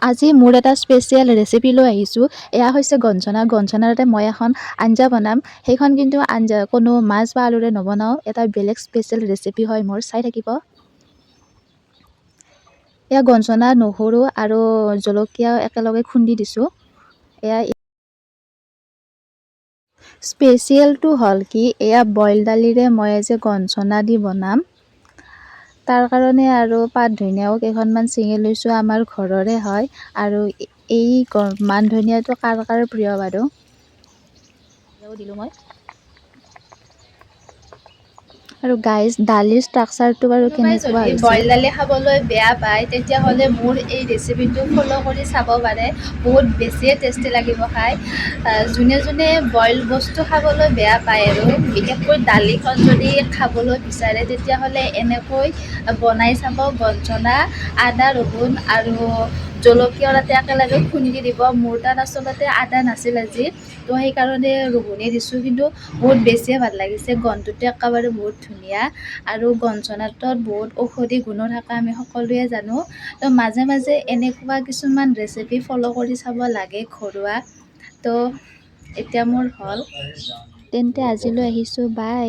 আজি মোৰ এটা স্পেচিয়েল ৰেচিপি লৈ আহিছোঁ। এয়া হৈছে গঞ্জনা। গঞ্জনাৰে মই এখন আঞ্জা বনাম। সেইখন কিন্তু আঞ্জা কোনো মাছ বা আলুৰে নবনাওঁ। এটা বেলেগ স্পেচিয়েল ৰেচিপি হয় মোৰ, চাই থাকিব। এয়া গঞ্জনা, নহৰু আৰু জলকীয়া একেলগে খুন্দি দিছোঁ। এয়া স্পেচিয়েলটো হ'ল কি, এয়া বইল দালিৰে মই আজি গঞ্জনা দি বনাম। তাৰ কাৰণে আৰু পাত ধনিয়াও কেইখনমান ছিঙি লৈছোঁ, আমাৰ ঘৰৰে হয়। আৰু এই মান ধনিয়াটো কাৰ কাৰ প্ৰিয় বাৰু, দিলোঁ মই। আৰু গাইজ, দালিৰ ষ্ট্ৰাকচাৰটো বাৰু কেনেকুৱা হৈছে। বইল দালি খাবলৈ বেয়া পায় তেতিয়াহ'লে মোৰ এই ৰেচিপিটো ফ'ল' কৰি চাব পাৰে। বহুত বেছিয়ে টেষ্টি লাগিব খাই। যোনে যোনে বইল বস্তু খাবলৈ বেয়া পায় আৰু বিশেষকৈ দালিখন যদি খাবলৈ বিচাৰে তেতিয়াহ'লে এনেকৈ বনাই চাব। গঞ্জনা, আদা, ৰহুন আৰু জলকীয়া তাতে একেলগে খুন্দি দিব। মোৰ তাত আচলতে আদা নাছিল আজি, তো সেইকাৰণে ৰহুনেই দিছোঁ, কিন্তু বহুত বেছিয়ে ভাল লাগিছে। গন্ধটো একেবাৰে বহুত ধুনীয়া আৰু গঞ্জনাটোত বহুত ঔষধি গুণো থকা আমি সকলোৱে জানো। তো মাজে মাজে এনেকুৱা কিছুমান ৰেচিপি ফ'ল' কৰি চাব লাগে ঘৰুৱা। তো এতিয়া মোৰ হ'ল, তেন্তে আজিলৈ আহিছোঁ, বাই।